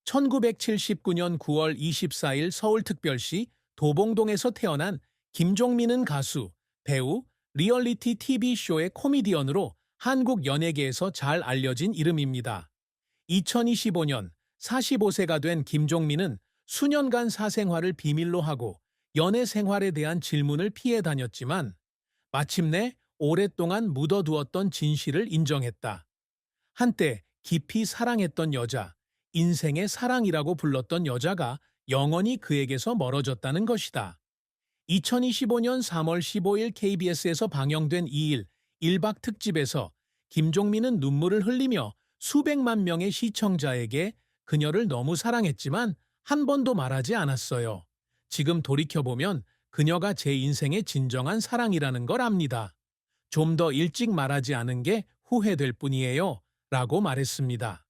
1979년 9월 24일 서울특별시 도봉동에서 태어난 김종민은 가수, 배우, 리얼리티 TV쇼의 코미디언으로 한국 연예계에서 잘 알려진 이름입니다. 2025년 45세가 된 김종민은 수년간 사생활을 비밀로 하고 연애 생활에 대한 질문을 피해 다녔지만 마침내 오랫동안 묻어두었던 진실을 인정했다. 한때 깊이 사랑했던 여자, 인생의 사랑이라고 불렀던 여자가 영원히 그에게서 멀어졌다는 것이다. 2025년 3월 15일 KBS에서 방영된 2일 1박 특집에서 김종민은 눈물을 흘리며 수백만 명의 시청자에게 그녀를 너무 사랑했지만 한 번도 말하지 않았어요. 지금 돌이켜보면 그녀가 제 인생의 진정한 사랑이라는 걸 압니다. 좀 더 일찍 말하지 않은 게 후회될 뿐이에요. 라고 말했습니다.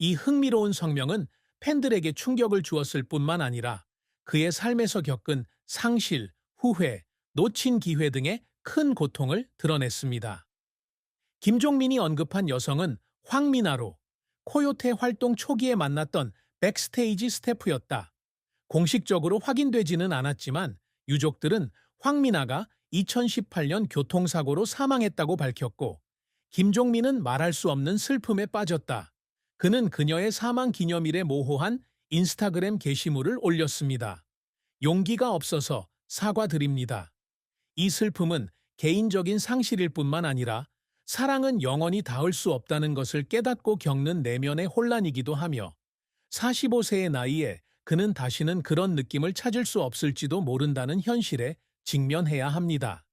이 흥미로운 성명은 팬들에게 충격을 주었을 뿐만 아니라 그의 삶에서 겪은 상실, 후회, 놓친 기회 등의 큰 고통을 드러냈습니다. 김종민이 언급한 여성은 황미나로 코요테 활동 초기에 만났던 백스테이지 스태프였다. 공식적으로 확인되지는 않았지만 유족들은 황미나가 2018년 교통사고로 사망했다고 밝혔고 김종민은 말할 수 없는 슬픔에 빠졌다. 그는 그녀의 사망 기념일에 모호한 인스타그램 게시물을 올렸습니다. 용기가 없어서 사과드립니다. 이 슬픔은 개인적인 상실일 뿐만 아니라 사랑은 영원히 닿을 수 없다는 것을 깨닫고 겪는 내면의 혼란이기도 하며 45세의 나이에 그는 다시는 그런 느낌을 찾을 수 없을지도 모른다는 현실에 직면해야 합니다.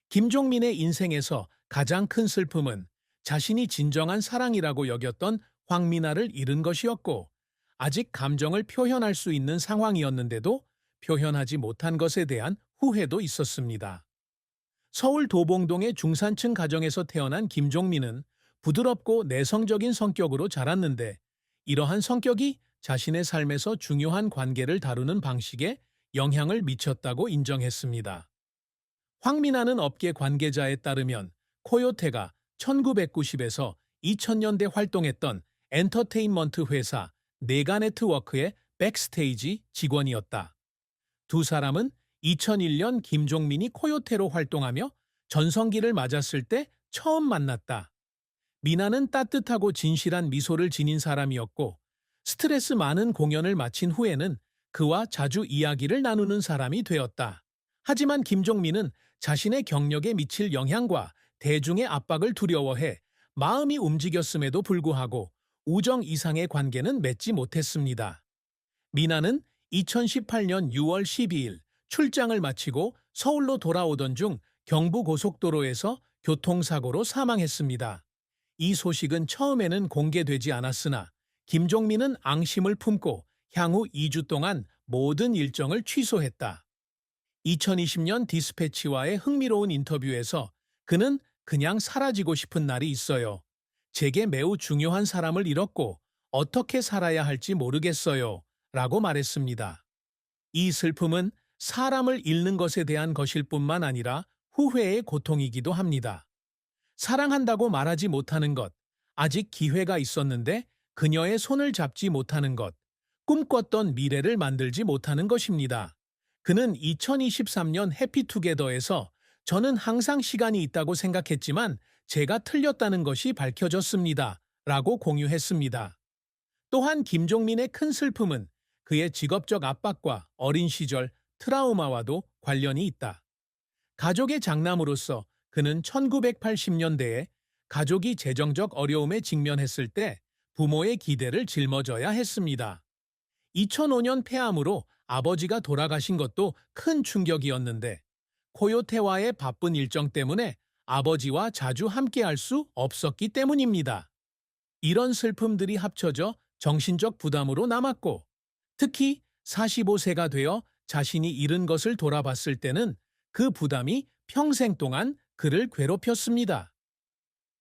김종민의 인생에서 가장 큰 슬픔은 자신이 진정한 사랑이라고 여겼던 황미나를 잃은 것이었고 아직 감정을 표현할 수 있는 상황이었는데도 표현하지 못한 것에 대한 후회도 있었습니다. 서울 도봉동의 중산층 가정에서 태어난 김종민은 부드럽고 내성적인 성격으로 자랐는데 이러한 성격이 자신의 삶에서 중요한 관계를 다루는 방식에 영향을 미쳤다고 인정했습니다. 황미나는 업계 관계자에 따르면 코요테가 1990에서 2000년대 활동했던 엔터테인먼트 회사 네가네트워크의 백스테이지 직원이었다. 두 사람은 2001년 김종민이 코요테로 활동하며 전성기를 맞았을 때 처음 만났다. 미나는 따뜻하고 진실한 미소를 지닌 사람이었고 스트레스 많은 공연을 마친 후에는 그와 자주 이야기를 나누는 사람이 되었다. 하지만 김종민은 자신의 경력에 미칠 영향과 대중의 압박을 두려워해 마음이 움직였음에도 불구하고 우정 이상의 관계는 맺지 못했습니다. 미나는 2018년 6월 12일 출장을 마치고 서울로 돌아오던 중 경부고속도로에서 교통사고로 사망했습니다. 이 소식은 처음에는 공개되지 않았으나 김종민은 앙심을 품고 향후 2주 동안 모든 일정을 취소했다. 2020년 디스패치와의 흥미로운 인터뷰에서 그는 그냥 사라지고 싶은 날이 있어요. 제게 매우 중요한 사람을 잃었고 어떻게 살아야 할지 모르겠어요. 라고 말했습니다. 이 슬픔은 사람을 잃는 것에 대한 것일 뿐만 아니라 후회의 고통이기도 합니다. 사랑한다고 말하지 못하는 것, 아직 기회가 있었는데 그녀의 손을 잡지 못하는 것, 꿈꿨던 미래를 만들지 못하는 것입니다. 그는 2023년 해피투게더에서 저는 항상 시간이 있다고 생각했지만 제가 틀렸다는 것이 밝혀졌습니다. 라고 공유했습니다. 또한 김종민의 큰 슬픔은 그의 직업적 압박과 어린 시절 트라우마와도 관련이 있다. 가족의 장남으로서 그는 1980년대에 가족이 재정적 어려움에 직면했을 때 부모의 기대를 짊어져야 했습니다. 2005년 폐암으로 아버지가 돌아가신 것도 큰 충격이었는데 코요테와의 바쁜 일정 때문에 아버지와 자주 함께할 수 없었기 때문입니다. 이런 슬픔들이 합쳐져 정신적 부담으로 남았고 특히 45세가 되어 자신이 잃은 것을 돌아봤을 때는 그 부담이 평생 동안 그를 괴롭혔습니다.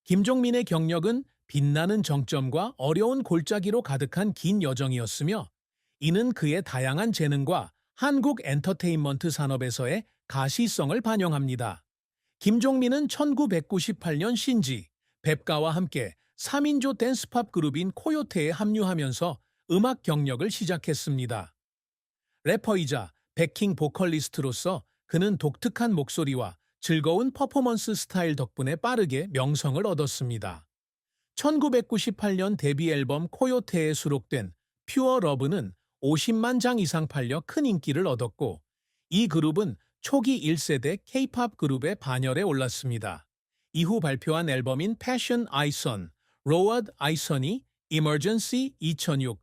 김종민의 경력은 빛나는 정점과 어려운 골짜기로 가득한 긴 여정이었으며 이는 그의 다양한 재능과 한국 엔터테인먼트 산업에서의 가시성을 반영합니다. 김종민은 1998년 신지, 뱁가와 함께 3인조 댄스팝 그룹인 코요테에 합류하면서 음악 경력을 시작했습니다. 래퍼이자 백킹 보컬리스트로서 그는 독특한 목소리와 즐거운 퍼포먼스 스타일 덕분에 빠르게 명성을 얻었습니다. 1998년 데뷔 앨범 코요테에 수록된 퓨어 러브는 50만 장 이상 팔려 큰 인기를 얻었고, 이 그룹은 초기 1세대 K-팝 그룹의 반열에 올랐습니다. 이후 발표한 앨범인 Passion iSun, Road iSun이 Emergency 2006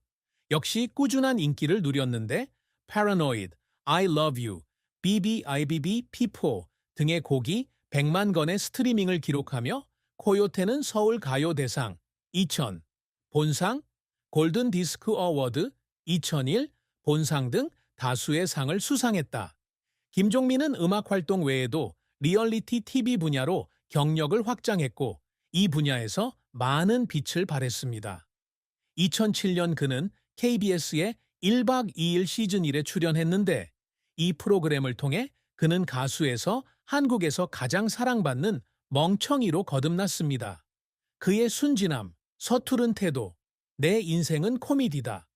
역시 꾸준한 인기를 누렸는데, Paranoid, I Love You, BBIBB P4 등의 곡이 100만 건의 스트리밍을 기록하며 코요테는 서울 가요대상 2000, 본상, 골든 디스크 어워드 2001, 본상 등 다수의 상을 수상했다. 김종민은 음악 활동 외에도 리얼리티 TV 분야로 경력을 확장했고, 이 분야에서 많은 빛을 발했습니다. 2007년 그는 KBS의 1박 2일 시즌 1에 출연했는데, 이 프로그램을 통해 그는 가수에서 한국에서 가장 사랑받는 멍청이로 거듭났습니다. 그의 순진함, 서투른 태도, 내 인생은 코미디다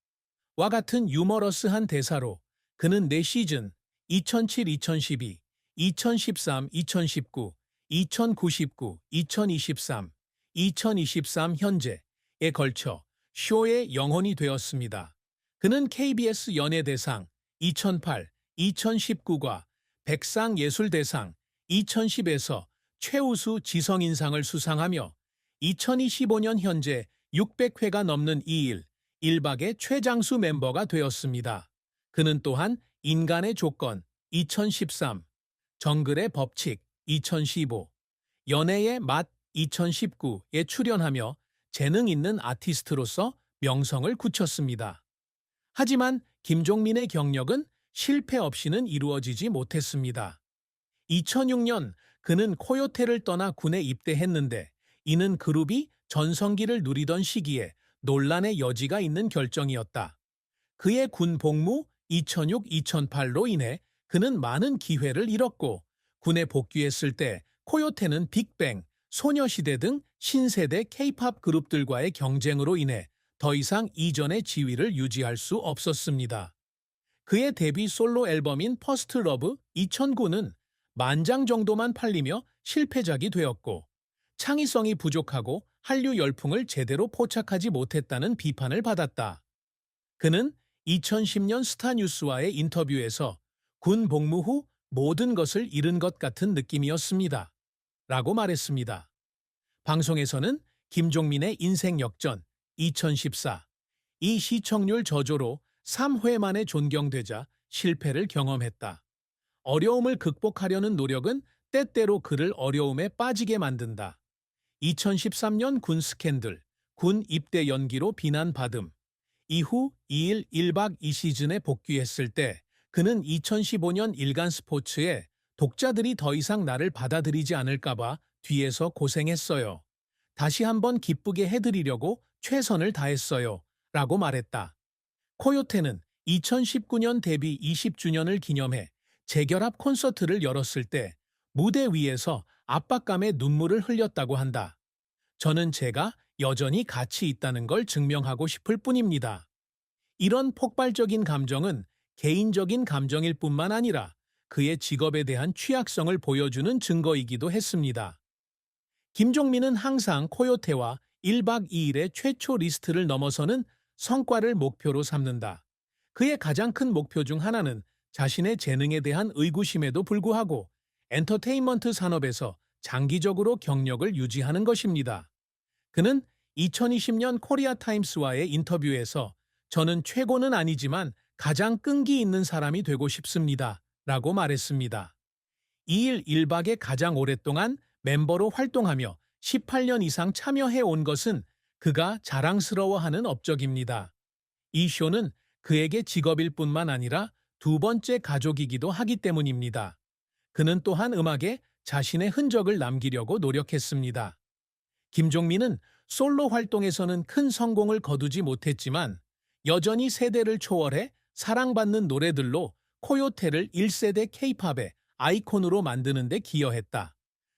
와 같은 유머러스한 대사로 그는 4시즌 2007-2012, 2013-2019, 2019, 2023, 2023 현재에 걸쳐 쇼의 영혼이 되었습니다. 그는 KBS 연예대상 2008, 2019과 백상예술대상 2010에서 최우수 지성인상을 수상하며 2025년 현재 600회가 넘는 2일 1박의 최장수 멤버가 되었습니다. 그는 또한 인간의 조건 2013, 정글의 법칙 2015, 연애의 맛 2019에 출연하며 재능 있는 아티스트로서 명성을 굳혔습니다. 하지만 김종민의 경력은 실패 없이는 이루어지지 못했습니다. 2006년 그는 코요테를 떠나 군에 입대했는데, 이는 그룹이 전성기를 누리던 시기에 논란의 여지가 있는 결정이었다. 그의 군 복무 2006-2008로 인해 그는 많은 기회를 잃었고, 군에 복귀했을 때 코요테는 빅뱅, 소녀시대 등 신세대 K-팝 그룹들과의 경쟁으로 인해 더 이상 이전의 지위를 유지할 수 없었습니다. 그의 데뷔 솔로 앨범인 퍼스트 러브 2009는 10,000장 정도만 팔리며 실패작이 되었고, 창의성이 부족하고 한류 열풍을 제대로 포착하지 못했다는 비판을 받았다. 그는 2010년 스타뉴스와의 인터뷰에서 군 복무 후 모든 것을 잃은 것 같은 느낌이었습니다. 라고 말했습니다. 방송에서는 김종민의 인생 역전 2014, 이 시청률 저조로 3회 만에 존경되자 실패를 경험했다. 어려움을 극복하려는 노력은 때때로 그를 어려움에 빠지게 만든다. 2013년 군 스캔들, 군 입대 연기로 비난받음. 이후 2일 1박 2시즌에 복귀했을 때 그는 2015년 일간 스포츠에 독자들이 더 이상 나를 받아들이지 않을까봐 뒤에서 고생했어요. 다시 한번 기쁘게 해드리려고 최선을 다했어요. 라고 말했다. 코요테는 2019년 데뷔 20주년을 기념해 재결합 콘서트를 열었을 때 무대 위에서 압박감에 눈물을 흘렸다고 한다. 저는 제가 여전히 가치 있다는 걸 증명하고 싶을 뿐입니다. 이런 폭발적인 감정은 개인적인 감정일 뿐만 아니라 그의 직업에 대한 취약성을 보여주는 증거이기도 했습니다. 김종민은 항상 코요테와 1박 2일의 최초 리스트를 넘어서는 성과를 목표로 삼는다. 그의 가장 큰 목표 중 하나는 자신의 재능에 대한 의구심에도 불구하고 엔터테인먼트 산업에서 장기적으로 경력을 유지하는 것입니다. 그는 2020년 코리아 타임스와의 인터뷰에서 저는 최고는 아니지만 가장 끈기 있는 사람이 되고 싶습니다. 라고 말했습니다. 2일 1박에 가장 오랫동안 멤버로 활동하며 18년 이상 참여해 온 것은 그가 자랑스러워하는 업적입니다. 이 쇼는 그에게 직업일 뿐만 아니라 두 번째 가족이기도 하기 때문입니다. 그는 또한 음악에 자신의 흔적을 남기려고 노력했습니다. 김종민은 솔로 활동에서는 큰 성공을 거두지 못했지만 여전히 세대를 초월해 사랑받는 노래들로 코요테를 1세대 K-팝의 아이콘으로 만드는 데 기여했다.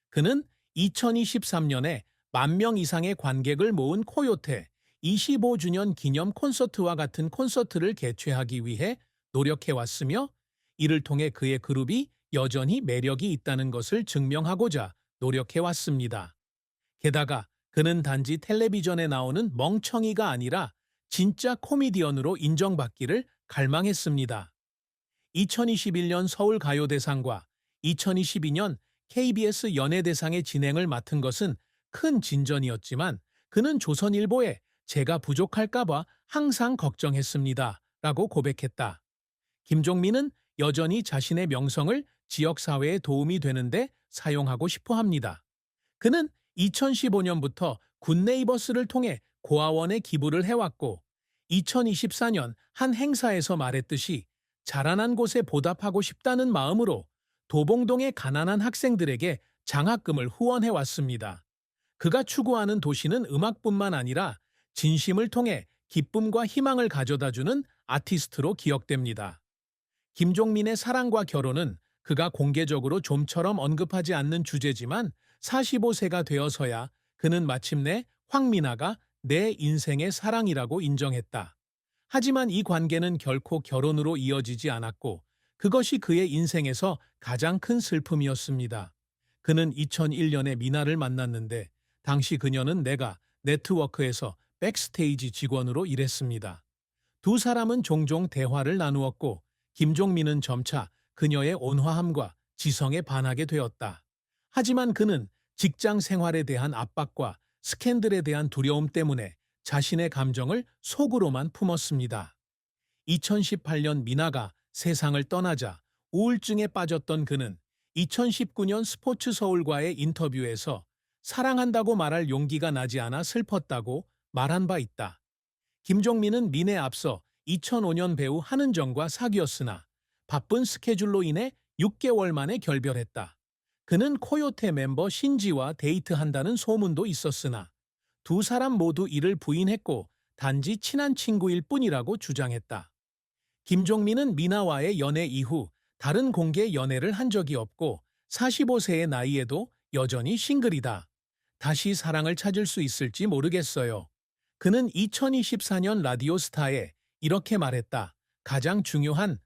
그는 2023년에 10,000명 이상의 관객을 모은 코요테 25주년 기념 콘서트와 같은 콘서트를 개최하기 위해 노력해왔으며 이를 통해 그의 그룹이 여전히 매력이 있다는 것을 증명하고자 노력해왔습니다. 게다가 그는 단지 텔레비전에 나오는 멍청이가 아니라 진짜 코미디언으로 인정받기를 갈망했습니다. 2021년 서울가요대상과 2022년 KBS 연예대상의 진행을 맡은 것은 큰 진전이었지만 그는 조선일보에 제가 부족할까봐 항상 걱정했습니다. 라고 고백했다. 김종민은 여전히 자신의 명성을 지역사회에 도움이 되는데 사용하고 싶어 합니다. 그는 2015년부터 굿네이버스를 통해 고아원에 기부를 해왔고 2024년 한 행사에서 말했듯이 자라난 곳에 보답하고 싶다는 마음으로 도봉동의 가난한 학생들에게 장학금을 후원해왔습니다. 그가 추구하는 도시는 음악뿐만 아니라 진심을 통해 기쁨과 희망을 가져다주는 아티스트로 기억됩니다. 김종민의 사랑과 결혼은 그가 공개적으로 좀처럼 언급하지 않는 주제지만 45세가 되어서야 그는 마침내 황미나가 내 인생의 사랑이라고 인정했다. 하지만 이 관계는 결코 결혼으로 이어지지 않았고 그것이 그의 인생에서 가장 큰 슬픔이었습니다. 그는 2001년에 미나를 만났는데 당시 그녀는 내가 네트워크에서 백스테이지 직원으로 일했습니다. 두 사람은 종종 대화를 나누었고 김종민은 점차 그녀의 온화함과 지성에 반하게 되었다. 하지만 그는 직장 생활에 대한 압박과 스캔들에 대한 두려움 때문에 자신의 감정을 속으로만 품었습니다. 2018년 미나가 세상을 떠나자 우울증에 빠졌던 그는 2019년 스포츠 서울과의 인터뷰에서 사랑한다고 말할 용기가 나지 않아 슬펐다고 말한 바 있다. 김종민은 민에 앞서 2005년 배우 한은정과 사귀었으나 바쁜 스케줄로 인해 6개월 만에 결별했다. 그는 코요테 멤버 신지와 데이트한다는 소문도 있었으나 두 사람 모두 이를 부인했고 단지 친한 친구일 뿐이라고 주장했다. 김종민은 미나와의 연애 이후 다른 공개 연애를 한 적이 없고 45세의 나이에도 여전히 싱글이다. 다시 사랑을 찾을 수 있을지 모르겠어요. 그는 2024년 라디오스타에 이렇게 말했다. 가장 중요한